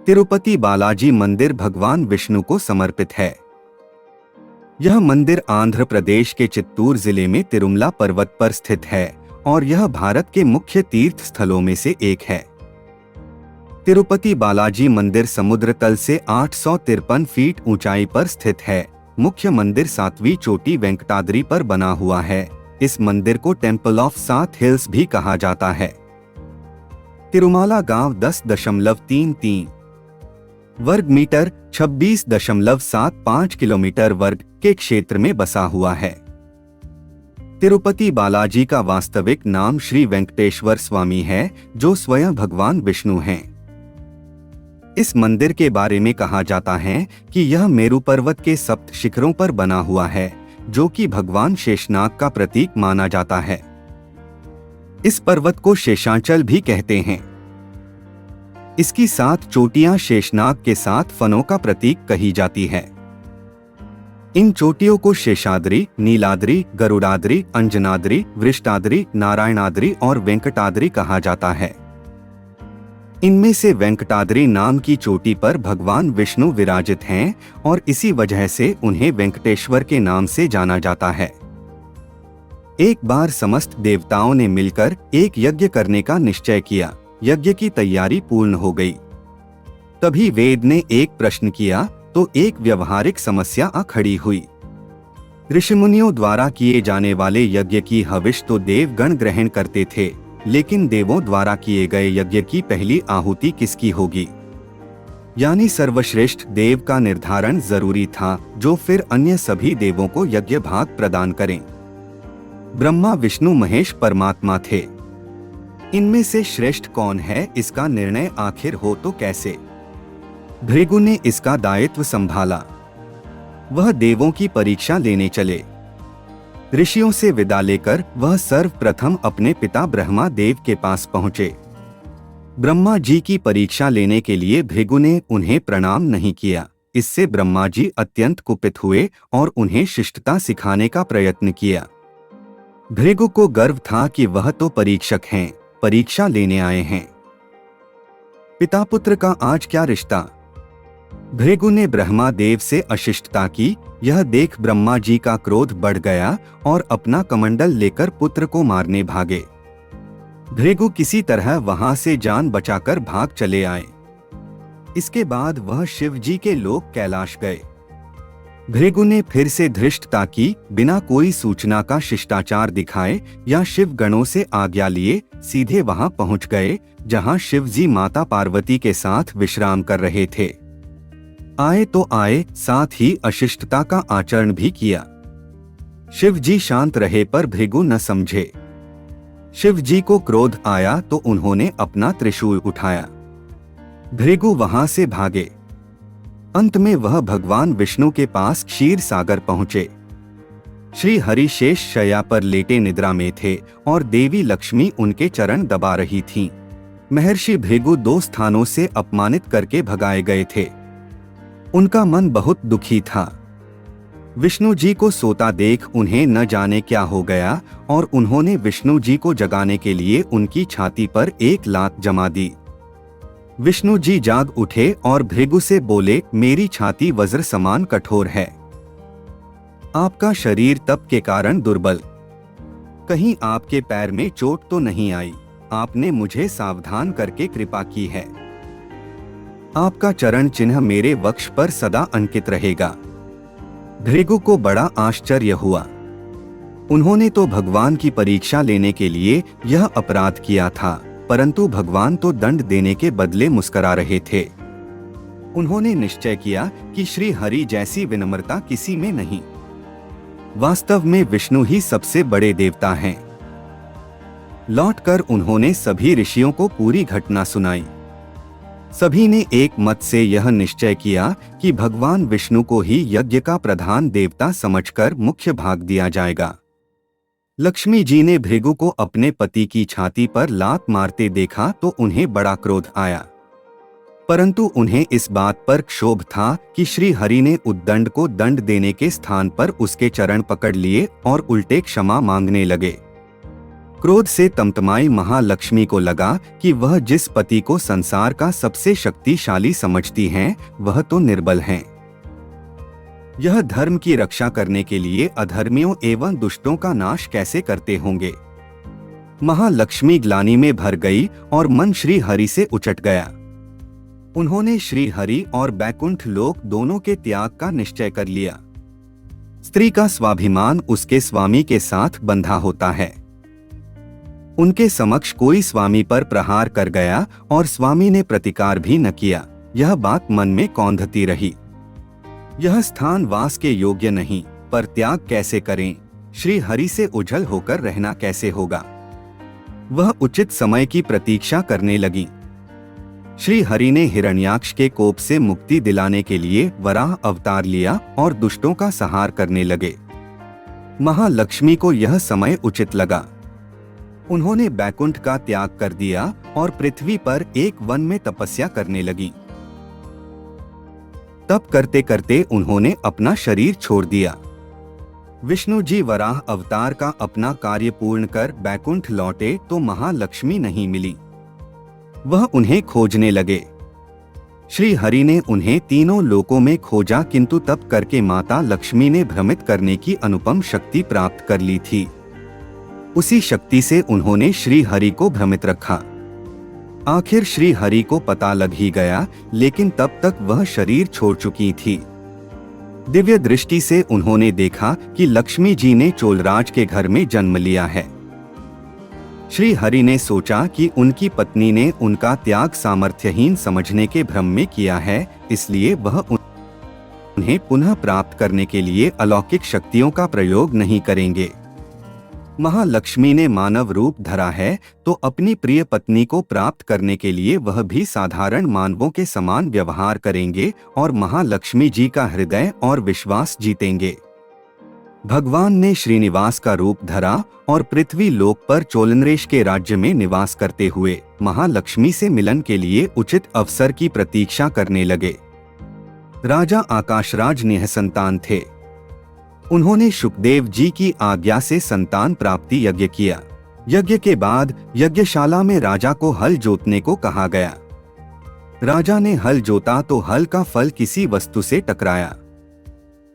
तिरुपति बालाजी मंदिर भगवान विष्णु को समर्पित है। यह मंदिर आंध्र प्रदेश के चित्तूर जिले में तिरुमला पर्वत पर स्थित है और यह भारत के मुख्य तीर्थ स्थलों में से एक है। तिरुपति बालाजी मंदिर समुद्र तल से 853 फीट ऊंचाई पर स्थित है। मुख्य मंदिर 7वीं चोटी वेंकटाद्रि पर बना हुआ है। इस मंदिर को टेम्पल ऑफ 7 हिल्स भी कहा जाता है। तिरुमाला गांव 10.33 वर्ग मीटर 26.75 किलोमीटर वर्ग के क्षेत्र में बसा हुआ है। तिरुपति बालाजी का वास्तविक नाम श्री वेंकटेश्वर स्वामी है, जो स्वयं भगवान विष्णु हैं। इस मंदिर के बारे में कहा जाता है कि यह मेरु पर्वत के सप्त शिखरों पर बना हुआ है, जो कि भगवान शेषनाग का प्रतीक माना जाता है। इस पर्वत को शेषांचल भी कहते हैं। इसकी 7 चोटियां शेषनाग के 7 फनों का प्रतीक कही जाती है। इन चोटियों को शेषाद्रि, नीलाद्रि, गरुड़ाद्रि, अंजनाद्रि, वृषटाद्रि, नारायणाद्रि और वेंकटाद्रि कहा जाता है। इनमें से वेंकटाद्रि नाम की चोटी पर भगवान विष्णु विराजित हैं और इसी वजह से उन्हें वेंकटेश्वर के नाम से जाना जाता है। एक बार समस्त देवताओं ने मिलकर एक यज्ञ करने का निश्चय किया। यज्ञ की तैयारी पूर्ण हो गई। तभी वेद ने एक प्रश्न किया तो एक व्यवहारिक समस्या आ खड़ी हुई। ऋषिमुनियों द्वारा किए जाने वाले यज्ञ की हविष तो देवगण ग्रहण करते थे, लेकिन देवों द्वारा किए गए यज्ञ की पहली आहुति किसकी होगी, यानी सर्वश्रेष्ठ देव का निर्धारण जरूरी था, जो फिर अन्य सभी देवों को यज्ञ भाग प्रदान करें। ब्रह्मा, विष्णु, महेश परमात्मा थे। इनमें से श्रेष्ठ कौन है, इसका निर्णय आखिर हो तो कैसे। भृगु ने इसका दायित्व संभाला। वह देवों की परीक्षा लेने चले। ऋषियों से विदा लेकर वह सर्वप्रथम अपने पिता ब्रह्मा देव के पास पहुंचे। ब्रह्मा जी की परीक्षा लेने के लिए भृगु ने उन्हें प्रणाम नहीं किया। इससे ब्रह्मा जी अत्यंत कुपित हुए और उन्हें शिष्टता सिखाने का प्रयत्न किया। भृगु को गर्व था कि वह तो परीक्षक हैं, परीक्षा लेने आए हैं। पिता पुत्र का आज क्या रिश्ता। भृगु ने ब्रह्मा देव से अशिष्टता की। यह देख ब्रह्मा जी का क्रोध बढ़ गया और अपना कमंडल लेकर पुत्र को मारने भागे। भृगु किसी तरह वहां से जान बचाकर भाग चले आए। इसके बाद वह शिव जी के लोक कैलाश गए। भृगु ने फिर से धृष्टता की। बिना कोई सूचना का शिष्टाचार दिखाए या शिव गणों से आज्ञा लिए सीधे वहां पहुंच गए, जहां शिव जी माता पार्वती के साथ विश्राम कर रहे थे। आए तो आए, साथ ही अशिष्टता का आचरण भी किया। शिव जी शांत रहे पर भृगु न समझे। शिव जी को क्रोध आया तो उन्होंने अपना त्रिशूल उठाया। भृगु वहां से भागे। अंत में वह भगवान विष्णु के पास क्षीर सागर पहुंचे। श्री हरि शेष शैया पर लेटे निद्रा में थे और देवी लक्ष्मी उनके चरण दबा रही थीं। महर्षि भृगु 2 स्थानों से अपमानित करके भगाए गए थे। उनका मन बहुत दुखी था। विष्णु जी को सोता देख उन्हें न जाने क्या हो गया और उन्होंने विष्णु जी को जगाने के लिए उनकी छाती पर एक लात जमा दी। विष्णु जी जाग उठे और भृगु से बोले, मेरी छाती वज्र समान कठोर है। आपका शरीर तप के कारण दुर्बल। कहीं आपके पैर में चोट तो नहीं आई। आपने मुझे सावधान करके कृपा की है। आपका चरण चिन्ह मेरे वक्ष पर सदा अंकित रहेगा। भृगु को बड़ा आश्चर्य हुआ। उन्होंने तो भगवान की परीक्षा लेने के लिए यह अपराध किया था, परंतु भगवान तो दंड देने के बदले मुस्कुरा रहे थे। उन्होंने निश्चय किया कि श्री हरि जैसी विनम्रता किसी में नहीं। वास्तव में विष्णु ही सबसे बड़े देवता हैं। लौटकर उन्होंने सभी ऋषियों को पूरी घटना सुनाई। सभी ने एक मत से यह निश्चय किया कि भगवान विष्णु को ही यज्ञ का प्रधान देवता समझकर मुख्य भाग दिया जाएगा। लक्ष्मी जी ने भृगु को अपने पति की छाती पर लात मारते देखा तो उन्हें बड़ा क्रोध आया, परंतु उन्हें इस बात पर क्षोभ था कि श्री हरि ने उद्दंड को दंड देने के स्थान पर उसके चरण पकड़ लिए और उल्टे क्षमा मांगने लगे। क्रोध से तमतमाई महालक्ष्मी को लगा कि वह जिस पति को संसार का सबसे शक्तिशाली समझती हैं, वह तो निर्बल हैं। यह धर्म की रक्षा करने के लिए अधर्मियों एवं दुष्टों का नाश कैसे करते होंगे। महालक्ष्मी ग्लानि में भर गई और मन श्री हरि से उचट गया। उन्होंने श्री हरि और बैकुंठ लोक दोनों के त्याग का निश्चय कर लिया। स्त्री का स्वाभिमान उसके स्वामी के साथ बंधा होता है। उनके समक्ष कोई स्वामी पर प्रहार कर गया और स्वामी ने प्रतिकार भी न किया। यह बात मन में कौंधती रही। यह स्थान वास के योग्य नहीं, पर त्याग कैसे करें? श्री हरि से उझल होकर रहना कैसे होगा? वह उचित समय की प्रतीक्षा करने लगी। श्री हरि ने हिरण्याक्ष के कोप से मुक्ति दिलाने के लिए वराह अवतार लिया और दुष्टों का संहार करने लगे। महालक्ष्मी को यह समय उचित लगा। उन्होंने बैकुंठ का त्याग कर दिया और पृथ्वी पर एक वन में तपस्या करने लगी। तप करते करते उन्होंने अपना शरीर छोड़ दिया। विष्णु जी वराह अवतार का अपना कार्य पूर्ण कर बैकुंठ लौटे तो महालक्ष्मी नहीं मिली। वह उन्हें खोजने लगे। श्री हरि ने उन्हें तीनों लोकों में खोजा, किंतु तप करके माता लक्ष्मी ने भ्रमित करने की अनुपम शक्ति प्राप्त कर ली थी। उसी शक्ति से उन्होंने श्री हरि को भ्रमित रखा। आखिर श्री हरि को पता लग ही गया, लेकिन तब तक वह शरीर छोड़ चुकी थी। दिव्य दृष्टि से उन्होंने देखा कि लक्ष्मी जी ने चोलराज के घर में जन्म लिया है। श्री हरि ने सोचा कि उनकी पत्नी ने उनका त्याग सामर्थ्यहीन समझने के भ्रम में किया है, इसलिए वह उन्हें पुनः प्राप्त करने के लिए अलौकिक शक्तियों का प्रयोग नहीं करेंगे। महालक्ष्मी ने मानव रूप धरा है, तो अपनी प्रिय पत्नी को प्राप्त करने के लिए वह भी साधारण मानवों के समान व्यवहार करेंगे और महालक्ष्मी जी का हृदय और विश्वास जीतेंगे। भगवान ने श्रीनिवास का रूप धरा और पृथ्वी लोक पर चोलनरेश के राज्य में निवास करते हुए महालक्ष्मी से मिलन के लिए उचित अवसर की प्रतीक्षा करने लगे। राजा आकाशराज निःसंतान थे। उन्होंने शुकदेव जी की आज्ञा से संतान प्राप्ति यज्ञ किया। यज्ञ के बाद यज्ञशाला में राजा को हल जोतने को कहा गया। राजा ने हल जोता तो हल का फल किसी वस्तु से टकराया।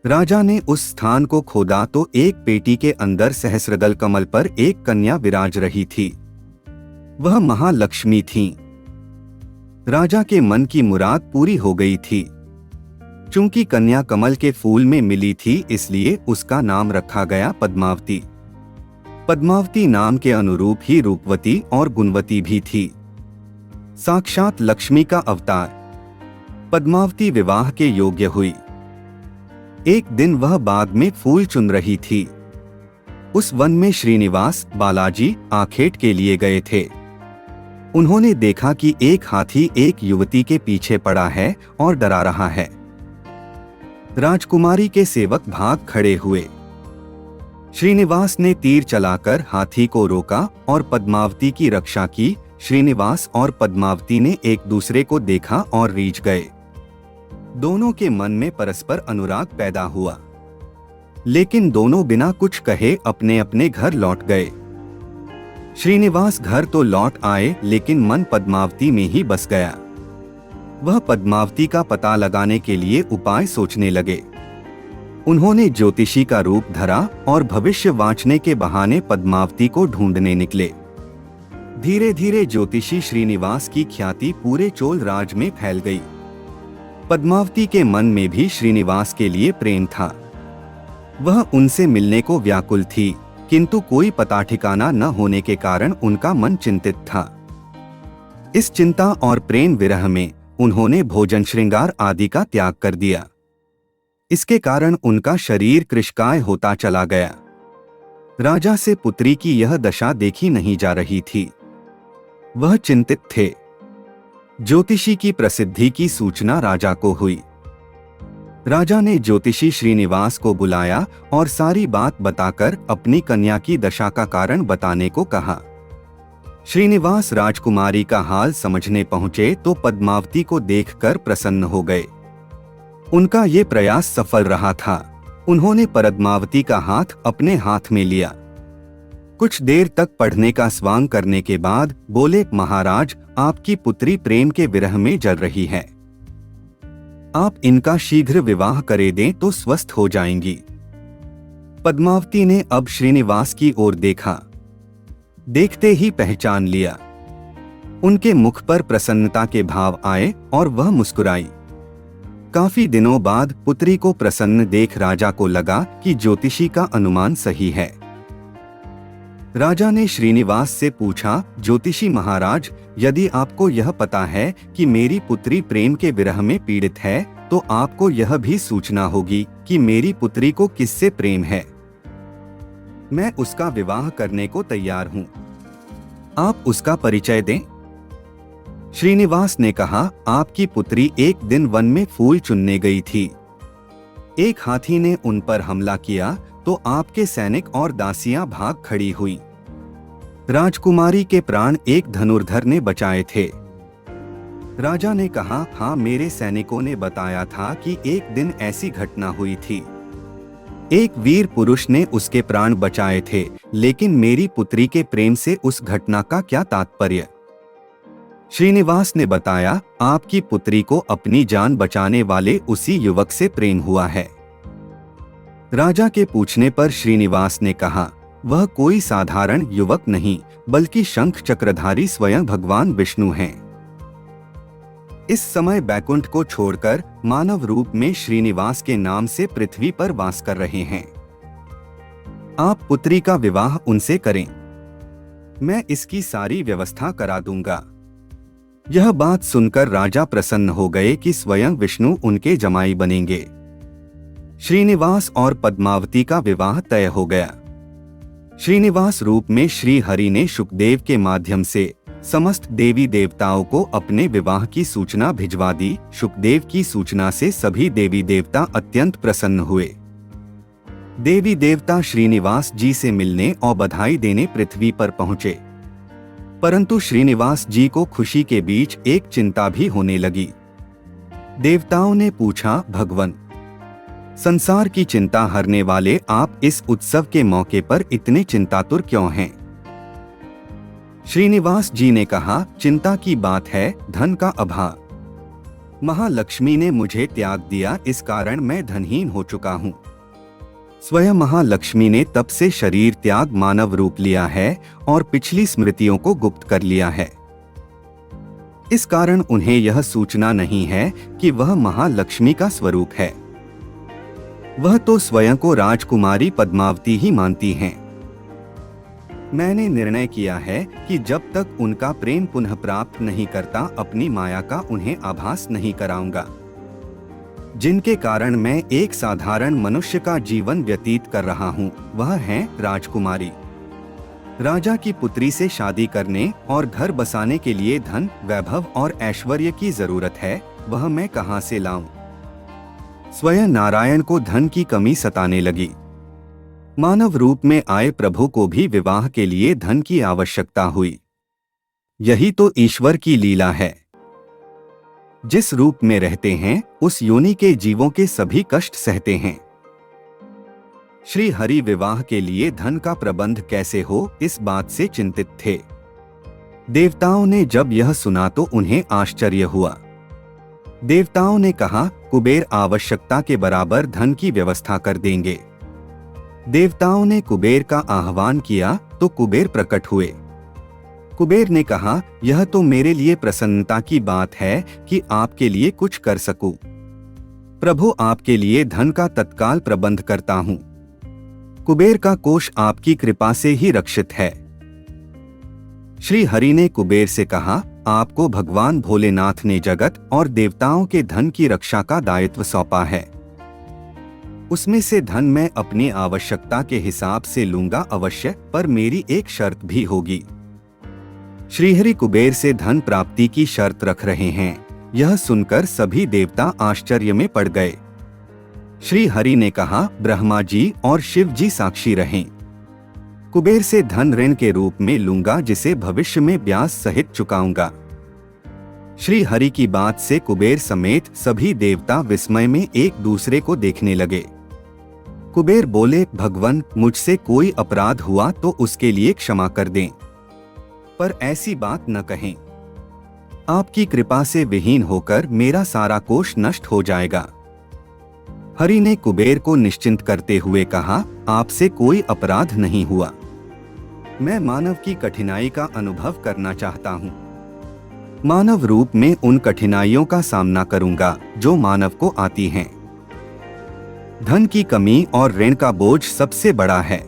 राजा ने उस स्थान को खोदा तो एक पेटी के अंदर सहस्रदल कमल पर एक कन्या विराज रही थी। वह महालक्ष्मी थीं। राजा के मन की मुराद पूरी हो गई थी। चूंकि कन्या कमल के फूल में मिली थी, इसलिए उसका नाम रखा गया पद्मावती। पद्मावती नाम के अनुरूप ही रूपवती और गुणवती भी थी। साक्षात लक्ष्मी का अवतार। पद्मावती विवाह के योग्य हुई। एक दिन वह बाग में फूल चुन रही थी। उस वन में श्रीनिवास बालाजी आखेट के लिए गए थे। उन्होंने देखा कि एक हाथी एक युवती के पीछे पड़ा है और डरा रहा है। राजकुमारी के सेवक भाग खड़े हुए। श्रीनिवास ने तीर चलाकर हाथी को रोका और पद्मावती की रक्षा की। श्रीनिवास और पद्मावती ने एक दूसरे को देखा और रीझ गए। दोनों के मन में परस्पर अनुराग पैदा हुआ, लेकिन दोनों बिना कुछ कहे अपने अपने घर लौट गए। श्रीनिवास घर तो लौट आए, लेकिन मन पद्मावती में ही बस गया। वह पद्मावती का पता लगाने के लिए उपाय सोचने लगे। उन्होंने ज्योतिषी का रूप धरा और भविष्य वाचने के बहाने पद्मावती को ढूंढने निकले। धीरे धीरे ज्योतिषी श्रीनिवास की ख्याति पूरे चोल राज में फैल गई। पद्मावती के मन में भी श्रीनिवास के लिए प्रेम था। वह उनसे मिलने को व्याकुल थी, किंतु कोई पता ठिकाना न होने के कारण उनका मन चिंतित था। इस चिंता और प्रेम विरह में उन्होंने भोजन श्रृंगार आदि का त्याग कर दिया। इसके कारण उनका शरीर कृशकाय होता चला गया। राजा से पुत्री की यह दशा देखी नहीं जा रही थी। वह चिंतित थे। ज्योतिषी की प्रसिद्धि की सूचना राजा को हुई। राजा ने ज्योतिषी श्रीनिवास को बुलाया और सारी बात बताकर अपनी कन्या की दशा का कारण बताने को कहा। श्रीनिवास राजकुमारी का हाल समझने पहुंचे तो पद्मावती को देखकर प्रसन्न हो गए। उनका ये प्रयास सफल रहा था। उन्होंने पद्मावती का हाथ अपने हाथ में लिया। कुछ देर तक पढ़ने का स्वांग करने के बाद बोले, महाराज, आपकी पुत्री प्रेम के विरह में जल रही है। आप इनका शीघ्र विवाह करे दें तो स्वस्थ हो जाएंगी। पद्मावती ने अब श्रीनिवास की ओर देखा। देखते ही पहचान लिया। उनके मुख पर प्रसन्नता के भाव आए और वह मुस्कुराई। काफी दिनों बाद पुत्री को प्रसन्न देख राजा को लगा कि ज्योतिषी का अनुमान सही है। राजा ने श्रीनिवास से पूछा, ज्योतिषी महाराज, यदि आपको यह पता है कि मेरी पुत्री प्रेम के विरह में पीड़ित है, तो आपको यह भी सूचना होगी कि मेरी पुत्री को किससे प्रेम है। मैं उसका विवाह करने को तैयार हूं। आप उसका परिचय दें। श्रीनिवास ने कहा, आपकी पुत्री एक दिन वन में फूल चुनने गई थी। एक हाथी ने उन पर हमला किया तो आपके सैनिक और दासियां भाग खड़ी हुई। राजकुमारी के प्राण एक धनुर्धर ने बचाए थे। राजा ने कहा, हाँ, मेरे सैनिकों ने बताया था कि एक दिन ऐसी घटना हुई थी। एक वीर पुरुष ने उसके प्राण बचाए थे, लेकिन मेरी पुत्री के प्रेम से उस घटना का क्या तात्पर्य? श्रीनिवास ने बताया, आपकी पुत्री को अपनी जान बचाने वाले उसी युवक से प्रेम हुआ है। राजा के पूछने पर श्रीनिवास ने कहा, वह कोई साधारण युवक नहीं, बल्कि शंख चक्रधारी स्वयं भगवान विष्णु हैं। इस समय बैकुंठ को छोड़कर मानव रूप में श्रीनिवास के नाम से पृथ्वी पर वास कर रहे हैं। आप पुत्री का विवाह उनसे करें। मैं इसकी सारी व्यवस्था करा दूंगा। यह बात सुनकर राजा प्रसन्न हो गए कि स्वयं विष्णु उनके जमाई बनेंगे। श्रीनिवास और पद्मावती का विवाह तय हो गया। श्रीनिवास रूप में श्री हरि ने शुकदेव के माध्यम से समस्त देवी देवताओं को अपने विवाह की सूचना भिजवा दी। शुकदेव की सूचना से सभी देवी देवता अत्यंत प्रसन्न हुए। देवी देवता श्रीनिवास जी से मिलने और बधाई देने पृथ्वी पर पहुंचे, परंतु श्रीनिवास जी को खुशी के बीच एक चिंता भी होने लगी। देवताओं ने पूछा, भगवन, संसार की चिंता हरने वाले आप इस उत्सव के मौके पर इतने चिंतातुर क्यों हैं? श्रीनिवास जी ने कहा, चिंता की बात है धन का अभाव। महालक्ष्मी ने मुझे त्याग दिया, इस कारण मैं धनहीन हो चुका हूँ। स्वयं महालक्ष्मी ने तब से शरीर त्याग मानव रूप लिया है और पिछली स्मृतियों को गुप्त कर लिया है। इस कारण उन्हें यह सूचना नहीं है कि वह महालक्ष्मी का स्वरूप है। वह तो स्वयं को राजकुमारी पद्मावती ही मानती हैं। मैंने निर्णय किया है कि जब तक उनका प्रेम पुनः प्राप्त नहीं करता, अपनी माया का उन्हें आभास नहीं कराऊंगा, जिनके कारण मैं एक साधारण मनुष्य का जीवन व्यतीत कर रहा हूँ। वह है राजकुमारी। राजा की पुत्री से शादी करने और घर बसाने के लिए धन, वैभव और ऐश्वर्य की जरूरत है, वह मैं कहाँ से लाऊं? स्वयं नारायण को धन की कमी सताने लगी। मानव रूप में आए प्रभु को भी विवाह के लिए धन की आवश्यकता हुई। यही तो ईश्वर की लीला है। जिस रूप में रहते हैं उस योनि के जीवों के सभी कष्ट सहते हैं। श्री हरि विवाह के लिए धन का प्रबंध कैसे हो, इस बात से चिंतित थे। देवताओं ने जब यह सुना तो उन्हें आश्चर्य हुआ। देवताओं ने कहा, कुबेर आवश्यकता के बराबर धन की व्यवस्था कर देंगे। देवताओं ने कुबेर का आह्वान किया तो कुबेर प्रकट हुए। कुबेर ने कहा, यह तो मेरे लिए प्रसन्नता की बात है कि आपके लिए कुछ कर सकूं। प्रभु, आपके लिए धन का तत्काल प्रबंध करता हूं। कुबेर का कोष आपकी कृपा से ही रक्षित है। श्री हरि ने कुबेर से कहा, आपको भगवान भोलेनाथ ने जगत और देवताओं के धन की रक्षा का दायित्व सौंपा है। उसमें से धन मैं अपनी आवश्यकता के हिसाब से लूंगा अवश्य, पर मेरी एक शर्त भी होगी। श्रीहरि कुबेर से धन प्राप्ति की शर्त रख रहे हैं। यह सुनकर सभी देवता आश्चर्य में पड़ गए। श्री हरि ने कहा, ब्रह्मा जी और शिव जी साक्षी रहें। कुबेर से धन ऋण के रूप में लूंगा, जिसे भविष्य में ब्याज सहित चुकाऊंगा। श्री हरि की बात से कुबेर समेत सभी देवता विस्मय में एक दूसरे को देखने लगे। कुबेर बोले, भगवान, मुझसे कोई अपराध हुआ तो उसके लिए क्षमा कर दें, पर ऐसी बात न कहें। आपकी कृपा से विहीन होकर मेरा सारा कोष नष्ट हो जाएगा। हरि ने कुबेर को निश्चिंत करते हुए कहा, आपसे कोई अपराध नहीं हुआ। मैं मानव की कठिनाई का अनुभव करना चाहता हूँ। मानव रूप में उन कठिनाइयों का सामना करूंगा जो मानव को आती हैं। धन की कमी और ऋण का बोझ सबसे बड़ा है।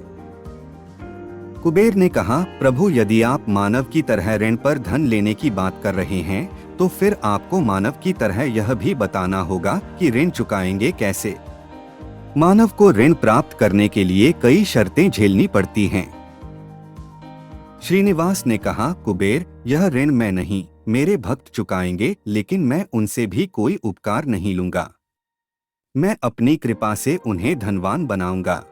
कुबेर ने कहा, प्रभु, यदि आप मानव की तरह ऋण पर धन लेने की बात कर रहे हैं तो फिर आपको मानव की तरह यह भी बताना होगा कि ऋण चुकाएंगे कैसे। मानव को ऋण प्राप्त करने के लिए कई शर्तें झेलनी पड़ती हैं। श्रीनिवास ने कहा, कुबेर, यह ऋण मैं नहीं, मेरे भक्त चुकाएंगे, लेकिन मैं उनसे भी कोई उपकार नहीं लूंगा। मैं अपनी कृपा से उन्हें धनवान बनाऊंगा।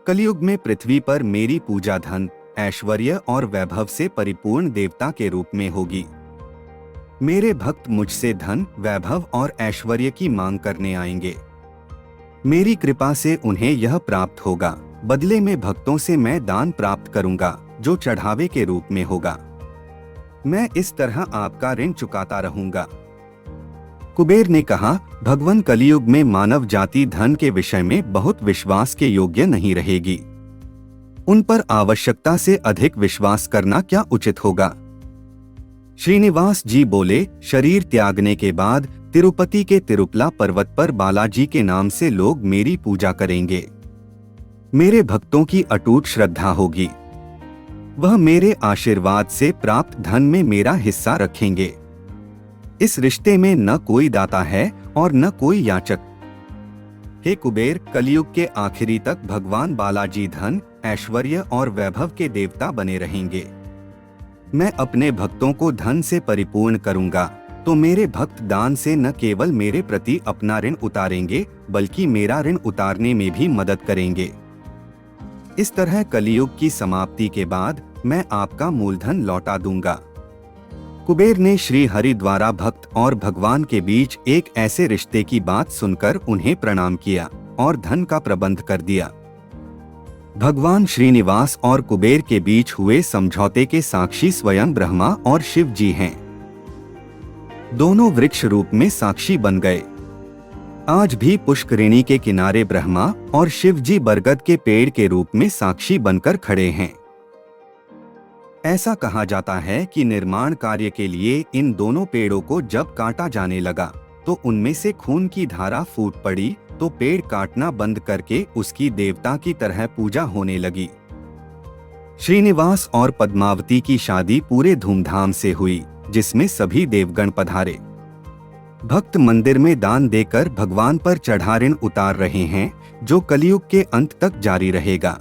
कलयुग में पृथ्वी पर मेरी पूजा धन, ऐश्वर्य और वैभव से परिपूर्ण देवता के रूप में होगी। मेरे भक्त मुझसे धन, वैभव और ऐश्वर्य की मांग करने आएंगे। मेरी कृपा से उन्हें यह प्राप्त होगा। बदले में भक्तों से मैं दान प्राप्त करूंगा जो चढ़ावे के रूप में होगा। मैं इस तरह आपका ऋण चुकाता रहूंगा। कुबेर ने कहा, भगवान, कलयुग में मानव जाति धन के विषय में बहुत विश्वास के योग्य नहीं रहेगी। उन पर आवश्यकता से अधिक विश्वास करना क्या उचित होगा। श्रीनिवास जी बोले, शरीर त्यागने के बाद तिरुपति के तिरुपला पर्वत पर बालाजी के नाम से लोग मेरी पूजा करेंगे। मेरे भक्तों की अटूट श्रद्धा होगी। वह मेरे आशीर्वाद से प्राप्त धन में मेरा हिस्सा रखेंगे। इस रिश्ते में न कोई दाता है और न कोई याचक। हे कुबेर, कलयुग के आखिरी तक भगवान बालाजी धन, ऐश्वर्य और वैभव के देवता बने रहेंगे। मैं अपने भक्तों को धन से परिपूर्ण करूंगा तो मेरे भक्त दान से न केवल मेरे प्रति अपना ऋण उतारेंगे बल्कि मेरा ऋण उतारने में भी मदद करेंगे। इस तरह कलयुग की समाप्ति के बाद मैं आपका मूलधन लौटा दूंगा। कुबेर ने श्री हरि द्वारा भक्त और भगवान के बीच एक ऐसे रिश्ते की बात सुनकर उन्हें प्रणाम किया और धन का प्रबंध कर दिया। भगवान श्रीनिवास और कुबेर के बीच हुए समझौते के साक्षी स्वयं ब्रह्मा और शिव जी हैं। दोनों वृक्ष रूप में साक्षी बन गए। आज भी पुष्करिणी के किनारे ब्रह्मा और शिव जी बरगद के पेड़ के रूप में साक्षी बनकर खड़े हैं। ऐसा कहा जाता है कि निर्माण कार्य के लिए इन दोनों पेड़ों को जब काटा जाने लगा तो उनमें से खून की धारा फूट पड़ी तो पेड़ काटना बंद करके उसकी देवता की तरह पूजा होने लगी। श्रीनिवास और पद्मावती की शादी पूरे धूमधाम से हुई जिसमें सभी देवगण पधारे। भक्त मंदिर में दान देकर भगवान पर चढ़ा ऋण उतार रहे हैं जो कलयुग के अंत तक जारी रहेगा।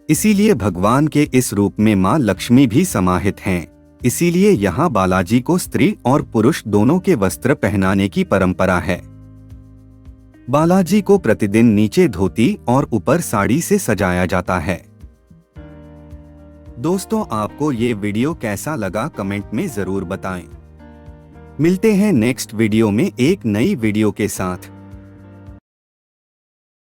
इसीलिए भगवान के इस रूप में मां लक्ष्मी भी समाहित हैं। इसीलिए यहाँ बालाजी को स्त्री और पुरुष दोनों के वस्त्र पहनाने की परंपरा है। बालाजी को प्रतिदिन नीचे धोती और ऊपर साड़ी से सजाया जाता है। दोस्तों, आपको ये वीडियो कैसा लगा कमेंट में जरूर बताएं। मिलते हैं नेक्स्ट वीडियो में एक नई वीडियो के साथ।